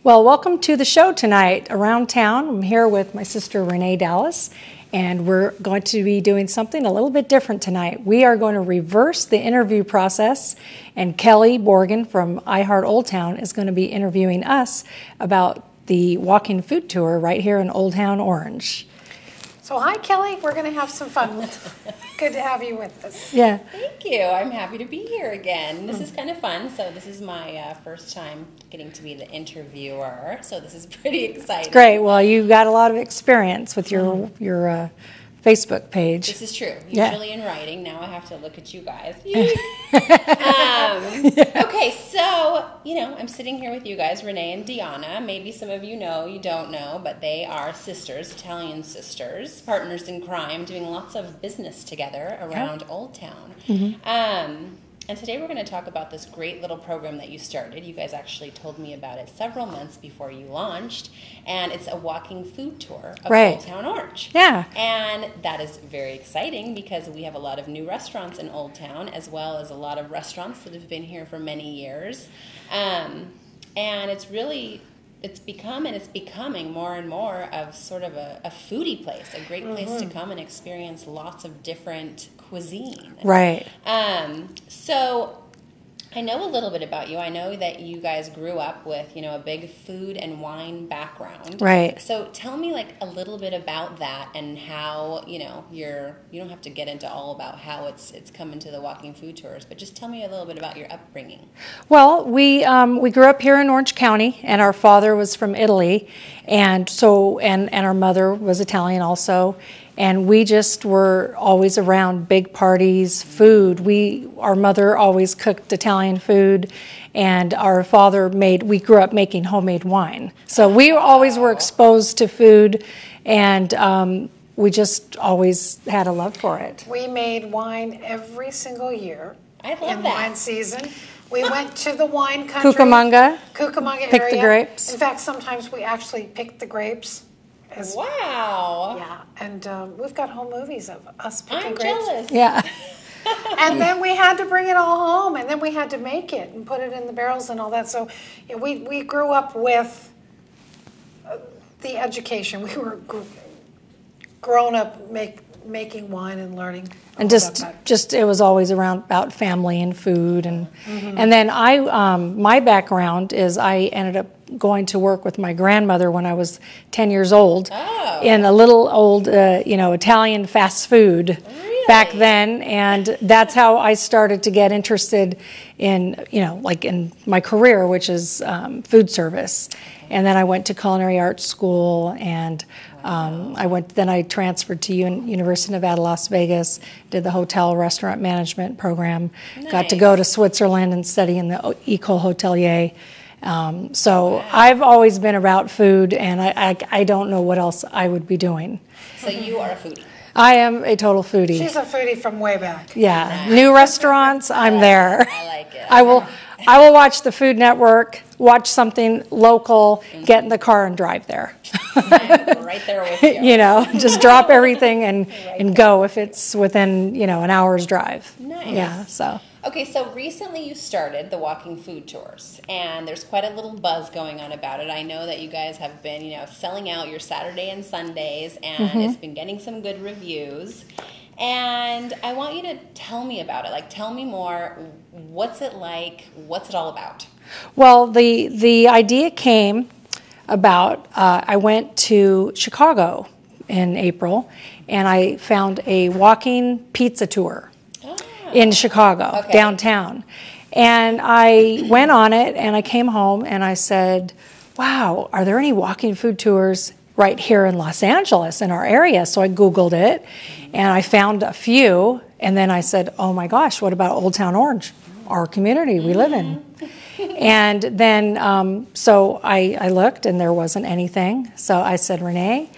Well, welcome to the show tonight. Around town, I'm here with my sister Renee Dallas, and we're going to be doing something a little bit different tonight. We are going to reverse the interview process, and Kelly Borgen from iHeart Old Town is going to be interviewing us about the walking food tour right here in Old Town Orange. So hi, Kelly. We're going to have some fun. Good to have you with us. Yeah. Thank you. I'm happy to be here again. This is kind of fun. So this is my first time getting to be the interviewer. So this is pretty exciting. Great. Well, you got a lot of experience with your Facebook page. This is true. Yeah. Usually in writing. Now I have to look at you guys. Okay, so, I'm sitting here with you guys, Renee and Deanna. Maybe some of you know, you don't know, but they are sisters, Italian sisters, partners in crime, doing lots of business together around Old Town. Mm-hmm. And today we're going to talk about this great little program that you started. You guys actually told me about it several months before you launched, and it's a walking food tour of Old Town Orange. Yeah. And that is very exciting because we have a lot of new restaurants in Old Town, as well as a lot of restaurants that have been here for many years. And it's becoming more and more of sort of a foodie place, a great place to come and experience lots of different cuisine. Right. So I know a little bit about you. I know that you guys grew up with, a big food and wine background. Right. So tell me a little bit about that and how, you don't have to get into all about how it's come into the walking food tours, but just tell me a little bit about your upbringing. Well, we grew up here in Orange County, and our father was from Italy, and our mother was Italian also. And we just were always around big parties, food. Our mother always cooked Italian food, and our father we grew up making homemade wine. So we always were exposed to food, and we just always had a love for it. We made wine every single year. I love in that. Wine season. We went to the wine country. Cucamonga area. Picked the grapes. In fact, sometimes we actually picked the grapes. Wow. Yeah, and we've got whole movies of us picking I'm grapes. jealous. Yeah. And then we had to bring it all home, and then we had to make it and put it in the barrels and all that. So we grew up with the education. We were grown up making wine and learning. And just it was always about family and food, and then my background is I ended up going to work with my grandmother when I was 10 years old in a little old Italian fast food back then, and that's how I started to get interested in in my career, which is food service. And then I went to culinary arts school, and I transferred to University of Nevada, Las Vegas, did the hotel restaurant management program, got to go to Switzerland and study in the École Hotelier. I've always been about food, and I don't know what else I would be doing. So you are a foodie. I am a total foodie. She's a foodie from way back. Yeah, new restaurants, I'm there. I like it. I will watch the Food Network, watch something local, get in the car and drive there. I'm right there with you. Just drop everything and go if it's within, an hour's drive. Nice. Yeah, so. Okay, so recently you started the walking food tours, and there's quite a little buzz going on about it. I know that you guys have been, selling out your Saturday and Sundays, and it's been getting some good reviews. And I want you to tell me about it. Tell me more. What's it like? What's it all about? Well, the idea came about, I went to Chicago in April, and I found a walking pizza tour in Chicago, downtown. And I went on it, and I came home, and I said, wow, are there any walking food tours right here in Los Angeles in our area? So I Googled it, and I found a few, and then I said, oh my gosh, what about Old Town Orange, our community we live in? And then, so I looked, and there wasn't anything. So I said, Renee,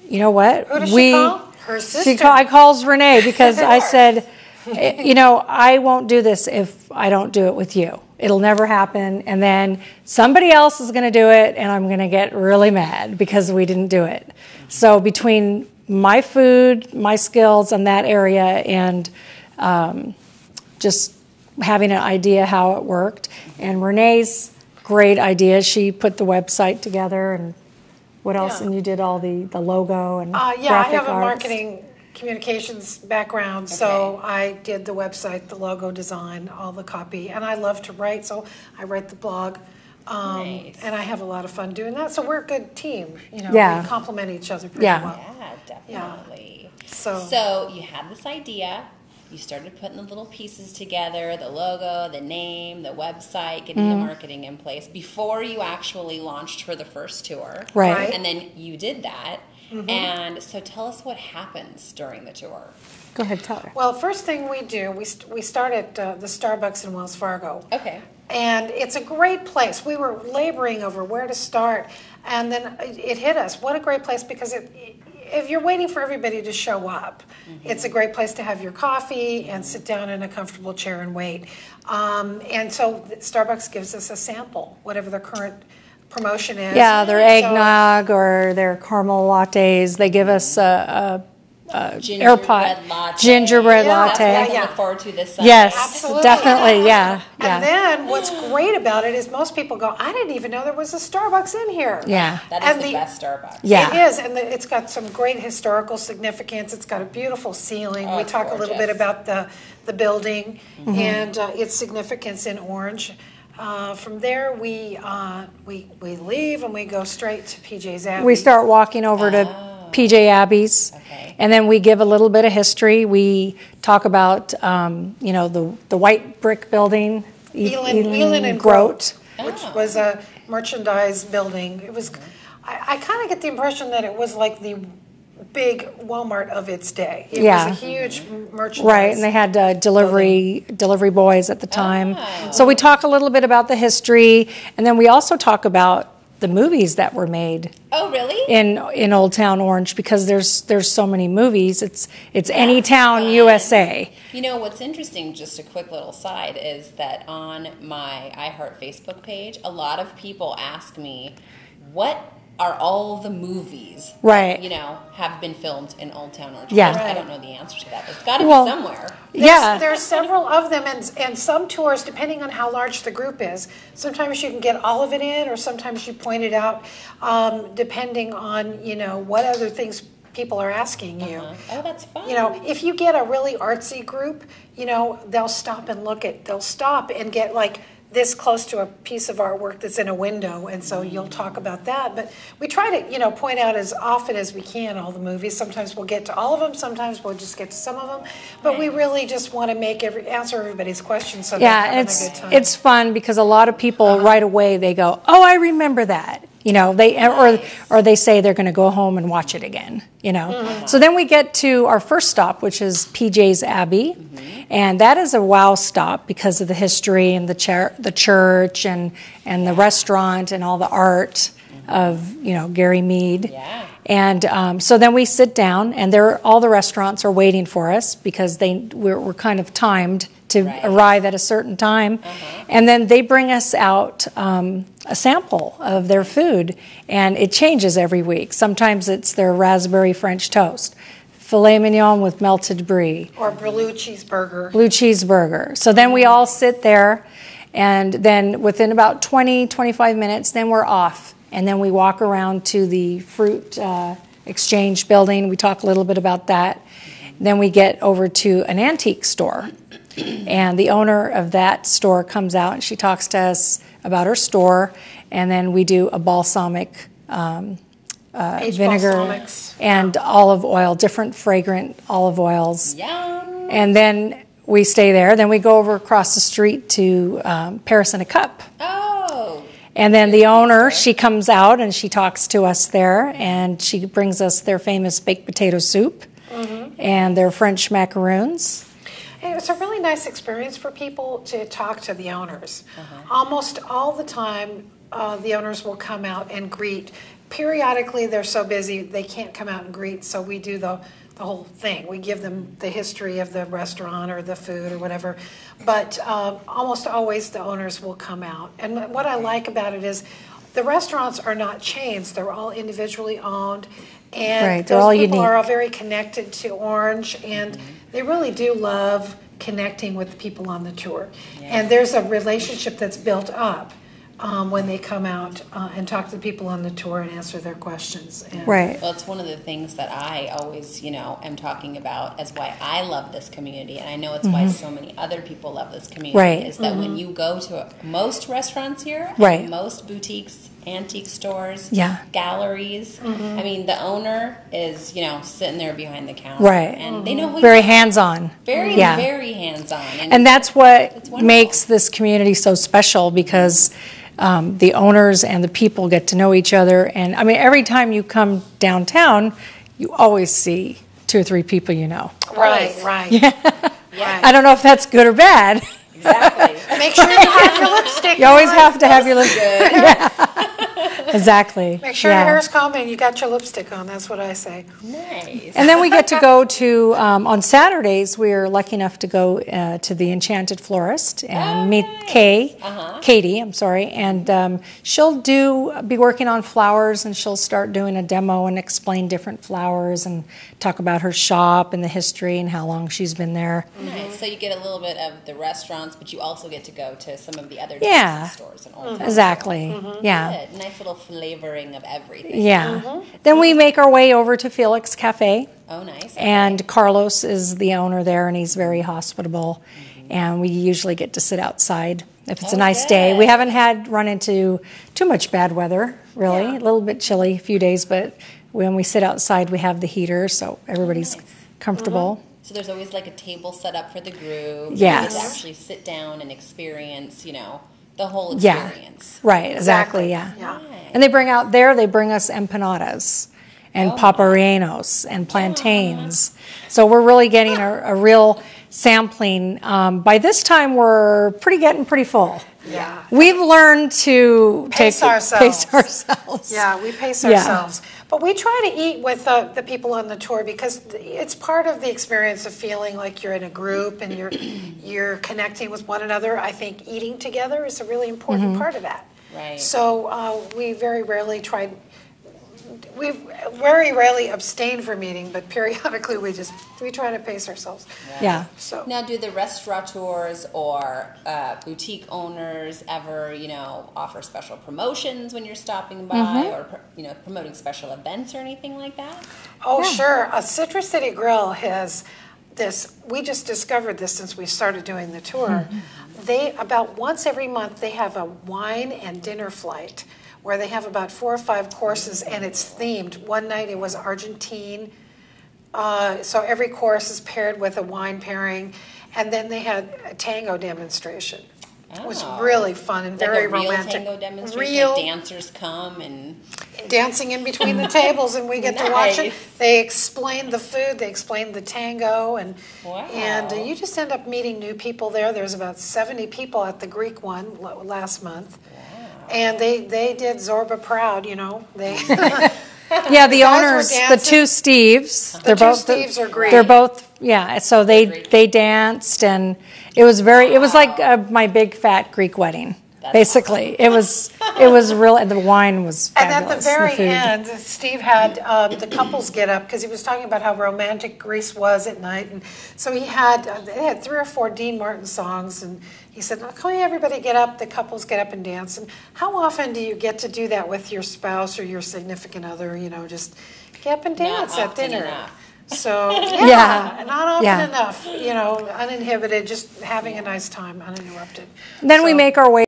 you know what? Who does she call? Her sister. I calls Renee because I said, I won't do this if I don't do it with you. It'll never happen. And then somebody else is going to do it, and I'm going to get really mad because we didn't do it. So between my food, my skills in that area, and just having an idea how it worked, and Renee's great idea. She put the website together, and what else? Yeah. And you did all the logo and Yeah, I graphic have a arts. marketing communications background, so I did the website, the logo design, all the copy, and I love to write, so I write the blog. Nice. And I have a lot of fun doing that. So we're a good team. You know, Yeah. we complement each other pretty Yeah. well. Yeah, definitely. So- So you had this idea. You started putting the little pieces together, the logo, the name, the website, getting the marketing in place before you actually launched for the first tour. Right. And then you did that. And so tell us what happens during the tour. Go ahead, tell her. Well, first thing we do, we start at the Starbucks in Wells Fargo. Okay. And it's a great place. We were laboring over where to start, and then it hit us. What a great place, because if you're waiting for everybody to show up, it's a great place to have your coffee and sit down in a comfortable chair and wait. And so Starbucks gives us a sample, whatever their current promotion is. Yeah, their So- eggnog or their caramel lattes. They give us a Gingerbread latte. gingerbread Yeah, latte. That's what I can Yeah. look forward to this summer. Yes, Absolutely. definitely. Yeah, And yeah, then what's great about it is most people go, I didn't even know there was a Starbucks in here. yeah, That is And the the- best Starbucks. yeah. It is, and it's got some great historical significance. It's got a beautiful ceiling. Oh, We it's talk a little bit gorgeous. about the building and its significance in Orange. From there, we leave and we go straight to PJ's Abbey. We start walking over to PJ Abbey's, Okay. and then we give a little bit of history. We talk about the white brick building, Elin and Grote, Oh. which was a merchandise building. It was. I kind of get the impression that it was like the big Walmart of its day. It Yeah. was a huge merchandise. right? And they had delivery boys at the time. Oh. So we talk a little bit about the history, and then we also talk about the movies that were made Oh, really? in Old Town Orange, because there's so many movies. It's Any Town fun. USA. You know, what's interesting, just a quick little side, is that on my iHeart Facebook page, a lot of people ask me, what are all the movies Right. that, have been filmed in Old Town Orange? Yeah. I don't know the answer to that, but it's got to Well, be somewhere. There's several of them, and some tours, depending on how large the group is, sometimes you can get all of it in, or sometimes you point it out, depending on what other things people are asking you. Oh, that's fun. If you get a really artsy group, they'll stop and get like this close to a piece of artwork that's in a window, and so you'll talk about that. But we try to, point out as often as we can all the movies. Sometimes we'll get to all of them, sometimes we'll just get to some of them. But we really just want to answer everybody's questions so they're having a good time. it's fun because a lot of people right away they go, "Oh, I remember that." Or they say they're going to go home and watch it again. So then we get to our first stop, which is PJ's Abbey, and that is a wow stop because of the history and the church and the restaurant and all the art of Gary Mead. Yeah. And so then we sit down, and all the restaurants are waiting for us because we're kind of timed to arrive at a certain time. And then they bring us out a sample of their food, and it changes every week. Sometimes it's their raspberry French toast, filet mignon with melted brie, Or blue cheeseburger. blue cheeseburger. So then we all sit there, and then within about 20-25 minutes, then we're off. And then we walk around to the fruit exchange building. We talk a little bit about that. Then we get over to an antique store. And the owner of that store comes out and she talks to us about her store. And then we do a balsamic Aged vinegar balsamics. and olive oil, different fragrant olive oils. Yum. And then we stay there. Then we go over across the street to Paris in a Cup. Oh. And then the owner, she comes out and she talks to us there, and she brings us their famous baked potato soup and their French macaroons. And it's a really nice experience for people to talk to the owners. Almost all the time, the owners will come out and greet. Periodically, they're so busy they can't come out and greet, so we do the whole thing. We give them the history of the restaurant or the food or whatever. But almost always the owners will come out. And what I like about it is the restaurants are not chains. They're all individually owned. And Right, they're those all people unique. are all very connected to Orange, and they really do love connecting with the people on the tour. And there's a relationship that's built up when they come out and talk to the people on the tour and answer their questions. And Right. Well, it's one of the things that I always, am talking about as why I love this community, and I know it's why so many other people love this community, Right. is that when you go to most restaurants here, Right. and most boutiques, antique stores, Yeah. galleries, I mean, the owner is, sitting there behind the counter. Right. And they know who Very you are. hands-on. Very, Yeah. very hands-on. And that's what It's wonderful. makes this community so special, because the owners and the people get to know each other. And I mean, every time you come downtown, you always see 2 or 3 people you know. right. Yeah. I don't know if that's good or bad. Exactly. Make sure you have your lipstick. You always on. have to have your lip. Good. Exactly. Make sure Yeah. your hair's combed and you got your lipstick on. That's what I say. Nice. And then we get to go to, on Saturdays, we're lucky enough to go to the Enchanted Florist and meet nice. Katie, I'm sorry, and she'll be working on flowers, and she'll start doing a demo and explain different flowers and talk about her shop and the history and how long she's been there. Nice. So you get a little bit of the restaurants, but you also get to go to some of the other Yeah. stores and Old Town. Exactly, yeah. Good. Nice little flavoring of everything. Yeah. Then we make our way over to Felix Cafe. Oh, nice. And Carlos is the owner there, and he's very hospitable. And we usually get to sit outside if it's a nice day. good. We haven't run into too much bad weather, really. Yeah. A little bit chilly a few days, but when we sit outside, we have the heater, so everybody's Nice. comfortable. So there's always like a table set up for the group. Yes. You get to actually sit down and experience, the whole Yeah. experience. Right, exactly, yeah. Yeah. And they bring us empanadas and paparrinos and plantains. So we're really getting a real sampling. By this time, we're getting pretty full. Yeah. We've learned to Pace ourselves. pace ourselves. Yeah, we pace Yeah. ourselves. But we try to eat with the people on the tour, because it's part of the experience of feeling like you're in a group and you're connecting with one another. I think eating together is a really important part of that. Right. So we very rarely abstain from eating, but periodically we try to pace ourselves. Yeah. So Now, do the restaurateurs or boutique owners ever, offer special promotions when you're stopping by, or promoting special events or anything like that? Oh, sure. Citrus City Grill has this. We just discovered this since we started doing the tour. They, about once every month, they have a wine and dinner flight where they have about 4 or 5 courses, and it's themed. One night it was Argentine. So every course is paired with a wine pairing. And then they had a tango demonstration. It was really fun and very like a real romantic. tango demonstration. Real Like dancers come and dancing in between the tables, and we get to watch it. Nice. They explain the food, they explain the tango, and Wow. you just end up meeting new people there. There's about 70 people at the Greek one last month, and they did Zorba proud. They Yeah, the guys were owners, the dancing. 2 Steves. The two Steves are great. They're both, yeah. So they danced, and it was like my big fat Greek wedding. Basically, it was real, and the wine was And fabulous. at the very food. end, Steve had the couples get up, because he was talking about how romantic Greece was at night, and so they had 3 or 4 Dean Martin songs, and he said, "Can everybody get up? The couples get up and dance." And how often do you get to do that with your spouse or your significant other? Just get up and dance at often dinner. enough. So Yeah. not often Yeah. enough. Uninhibited, just having a nice time, uninterrupted. Then we So- make our way